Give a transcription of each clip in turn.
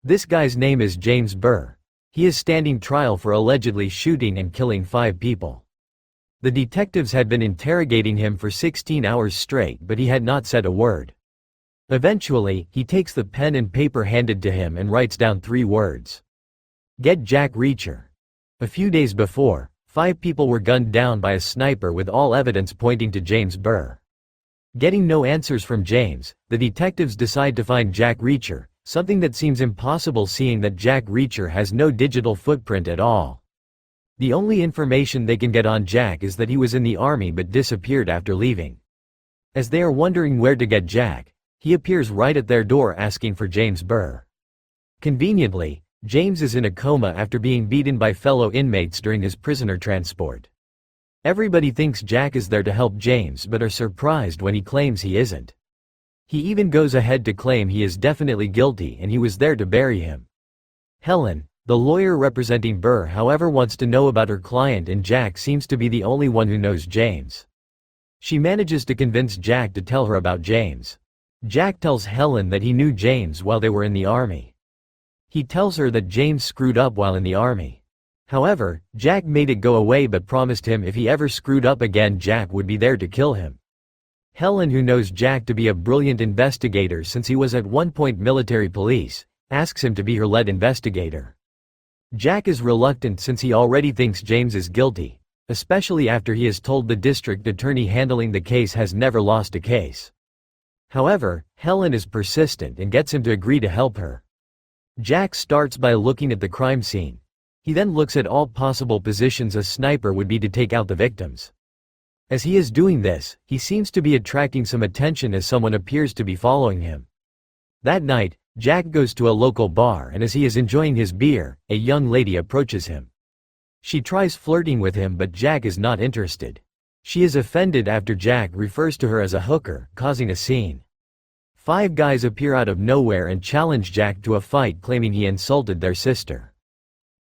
This guy's name is James Burr. He is standing trial for allegedly shooting and killing 5 people. The detectives had been interrogating him for 16 hours straight, but he had not said a word. Eventually, he takes the pen and paper handed to him and writes down 3 words. Get Jack Reacher. A few days before, 5 people were gunned down by a sniper with all evidence pointing to James Burr. Getting no answers from James, the detectives decide to find Jack Reacher, something that seems impossible seeing that Jack Reacher has no digital footprint at all. The only information they can get on Jack is that he was in the army but disappeared after leaving. As they are wondering where to get Jack, he appears right at their door asking for James Burr. Conveniently, James is in a coma after being beaten by fellow inmates during his prisoner transport. Everybody thinks Jack is there to help James but are surprised when he claims he isn't. He even goes ahead to claim he is definitely guilty and he was there to bury him. Helen, the lawyer representing Burr, however, wants to know about her client, and Jack seems to be the only one who knows James. She manages to convince Jack to tell her about James. Jack tells Helen that he knew James while they were in the army. He tells her that James screwed up while in the army. However, Jack made it go away but promised him if he ever screwed up again, Jack would be there to kill him. Helen, who knows Jack to be a brilliant investigator since he was at one point military police, asks him to be her lead investigator. Jack is reluctant since he already thinks James is guilty, especially after he is told the district attorney handling the case has never lost a case. However, Helen is persistent and gets him to agree to help her. Jack starts by looking at the crime scene. He then looks at all possible positions a sniper would be to take out the victims. As he is doing this, he seems to be attracting some attention as someone appears to be following him. That night, Jack goes to a local bar, and as he is enjoying his beer, a young lady approaches him. She tries flirting with him but Jack is not interested. She is offended after Jack refers to her as a hooker, causing a scene. 5 guys appear out of nowhere and challenge Jack to a fight, claiming he insulted their sister.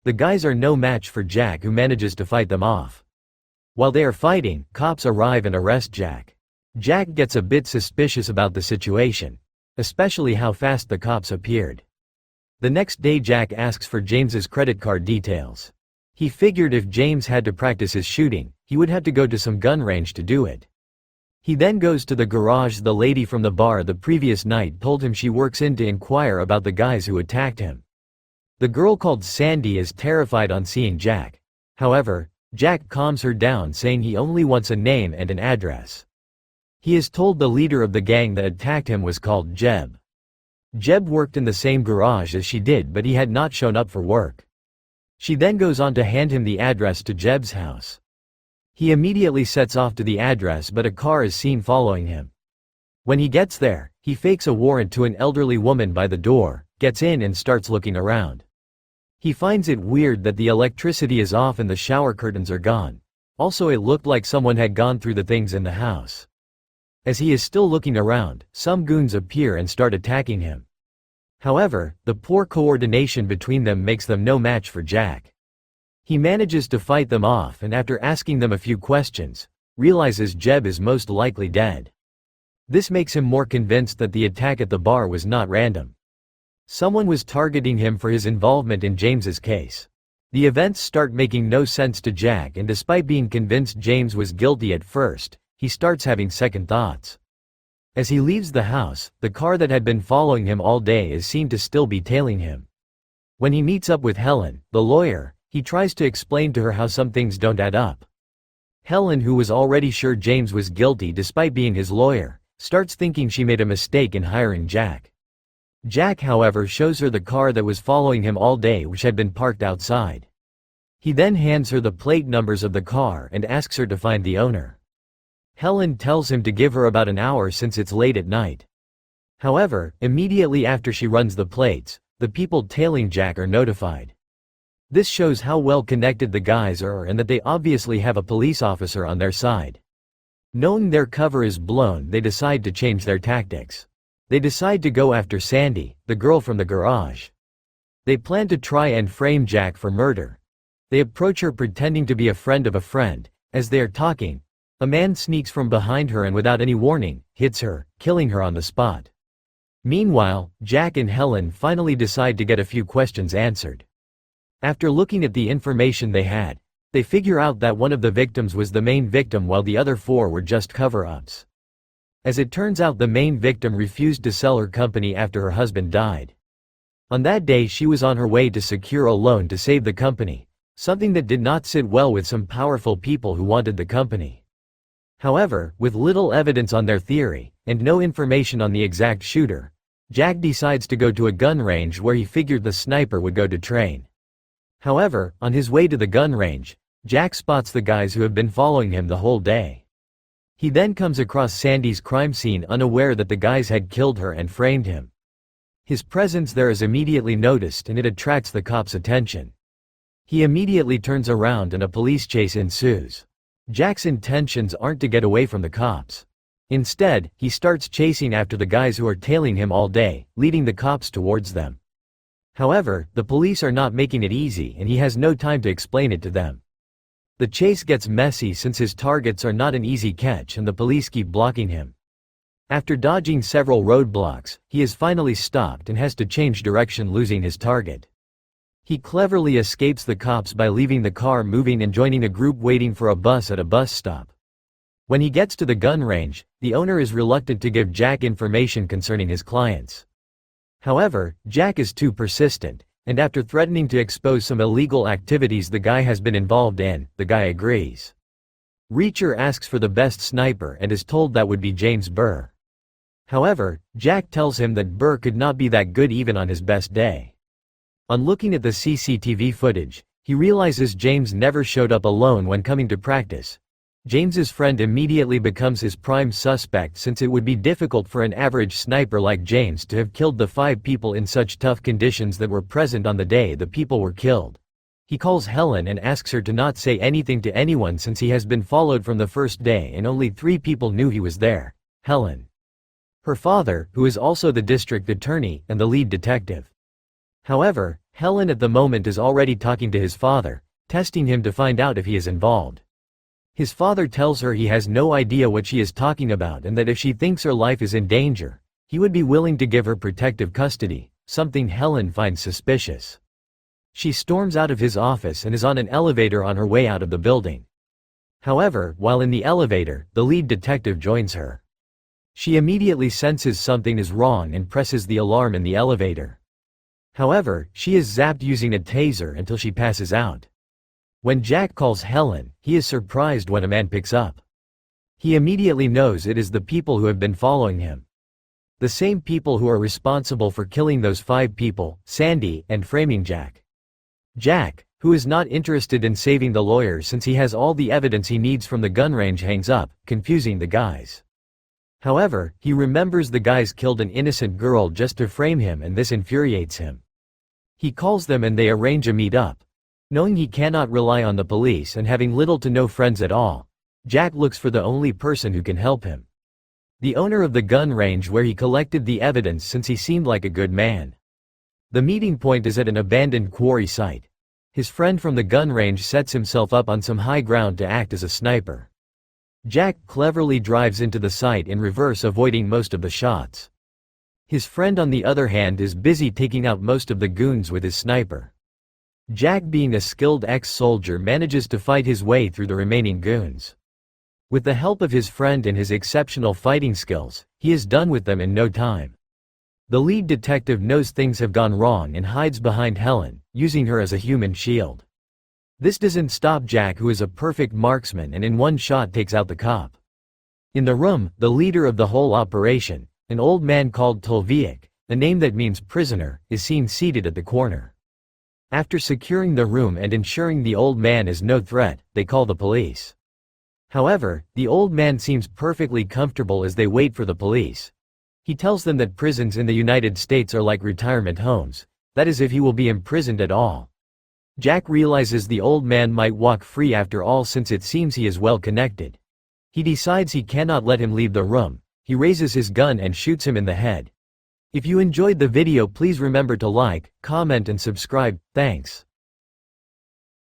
The guys are no match for Jack, who manages to fight them off. While they are fighting, cops arrive and arrest Jack. Jack gets a bit suspicious about the situation, especially how fast the cops appeared. The next day, Jack asks for James's credit card details. He figured if James had to practice his shooting, he would have to go to some gun range to do it. He then goes to the garage the lady from the bar the previous night told him she works in to inquire about the guys who attacked him. The girl called Sandy is terrified on seeing Jack. However, Jack calms her down, saying he only wants a name and an address. He is told the leader of the gang that attacked him was called Jeb. Jeb worked in the same garage as she did, but he had not shown up for work. She then goes on to hand him the address to Jeb's house. He immediately sets off to the address, but a car is seen following him. When he gets there, he fakes a warrant to an elderly woman by the door, gets in and starts looking around. He finds it weird that the electricity is off and the shower curtains are gone. Also, it looked like someone had gone through the things in the house. As he is still looking around, some goons appear and start attacking him. However, the poor coordination between them makes them no match for Jack. He manages to fight them off, and after asking them a few questions, realizes Jeb is most likely dead. This makes him more convinced that the attack at the bar was not random. Someone was targeting him for his involvement in James's case. The events start making no sense to Jack, and despite being convinced James was guilty at first, he starts having second thoughts. As he leaves the house, the car that had been following him all day is seen to still be tailing him. When he meets up with Helen, the lawyer, he tries to explain to her how some things don't add up. Helen, who was already sure James was guilty despite being his lawyer, starts thinking she made a mistake in hiring Jack. Jack, however, shows her the car that was following him all day, which had been parked outside. He then hands her the plate numbers of the car and asks her to find the owner. Helen tells him to give her about an hour since it's late at night. However, immediately after she runs the plates, the people tailing Jack are notified. This shows how well connected the guys are and that they obviously have a police officer on their side. Knowing their cover is blown, they decide to change their tactics. They decide to go after Sandy, the girl from the garage. They plan to try and frame Jack for murder. They approach her pretending to be a friend of a friend. As they are talking, a man sneaks from behind her and without any warning, hits her, killing her on the spot. Meanwhile, Jack and Helen finally decide to get a few questions answered. After looking at the information they had, they figure out that one of the victims was the main victim while the other 4 were just cover-ups. As it turns out, the main victim refused to sell her company after her husband died. On that day she was on her way to secure a loan to save the company, something that did not sit well with some powerful people who wanted the company. However, with little evidence on their theory, and no information on the exact shooter, Jack decides to go to a gun range where he figured the sniper would go to train. However, on his way to the gun range, Jack spots the guys who have been following him the whole day. He then comes across Sandy's crime scene, unaware that the guys had killed her and framed him. His presence there is immediately noticed and it attracts the cops' attention. He immediately turns around and a police chase ensues. Jack's intentions aren't to get away from the cops. Instead, he starts chasing after the guys who are tailing him all day, leading the cops towards them. However, the police are not making it easy and he has no time to explain it to them. The chase gets messy since his targets are not an easy catch and the police keep blocking him. After dodging several roadblocks, he is finally stopped and has to change direction, losing his target. He cleverly escapes the cops by leaving the car moving and joining a group waiting for a bus at a bus stop. When he gets to the gun range, the owner is reluctant to give Jack information concerning his clients. However, Jack is too persistent, and after threatening to expose some illegal activities the guy has been involved in, the guy agrees. Reacher asks for the best sniper and is told that would be James Burr. However, Jack tells him that Burr could not be that good even on his best day. On looking at the CCTV footage, he realizes James never showed up alone when coming to practice. James's friend immediately becomes his prime suspect since it would be difficult for an average sniper like James to have killed the 5 people in such tough conditions that were present on the day the people were killed. He calls Helen and asks her to not say anything to anyone since he has been followed from the first day and only 3 people knew he was there: Helen, her father, who is also the district attorney, and the lead detective. However, Helen at the moment is already talking to his father, testing him to find out if he is involved. His father tells her he has no idea what she is talking about and that if she thinks her life is in danger, he would be willing to give her protective custody, something Helen finds suspicious. She storms out of his office and is on an elevator on her way out of the building. However, while in the elevator, the lead detective joins her. She immediately senses something is wrong and presses the alarm in the elevator. However, she is zapped using a taser until she passes out. When Jack calls Helen, he is surprised when a man picks up. He immediately knows it is the people who have been following him. The same people who are responsible for killing those 5 people, Sandy, and framing Jack. Jack, who is not interested in saving the lawyer since he has all the evidence he needs from the gun range, hangs up, confusing the guys. However, he remembers the guys killed an innocent girl just to frame him and this infuriates him. He calls them and they arrange a meet-up. Knowing he cannot rely on the police and having little to no friends at all, Jack looks for the only person who can help him. The owner of the gun range where he collected the evidence since he seemed like a good man. The meeting point is at an abandoned quarry site. His friend from the gun range sets himself up on some high ground to act as a sniper. Jack cleverly drives into the site in reverse, avoiding most of the shots. His friend on the other hand is busy taking out most of the goons with his sniper. Jack, being a skilled ex-soldier, manages to fight his way through the remaining goons. With the help of his friend and his exceptional fighting skills, he is done with them in no time. The lead detective knows things have gone wrong and hides behind Helen, using her as a human shield. This doesn't stop Jack, who is a perfect marksman and in one shot takes out the cop. In the room, the leader of the whole operation, an old man called Tolviak, a name that means prisoner, is seen seated at the corner. After securing the room and ensuring the old man is no threat, they call the police. However, the old man seems perfectly comfortable as they wait for the police. He tells them that prisons in the United States are like retirement homes, that is if he will be imprisoned at all. Jack realizes the old man might walk free after all since it seems he is well connected. He decides he cannot let him leave the room. He raises his gun and shoots him in the head. If you enjoyed the video, please remember to like, comment and subscribe. Thanks.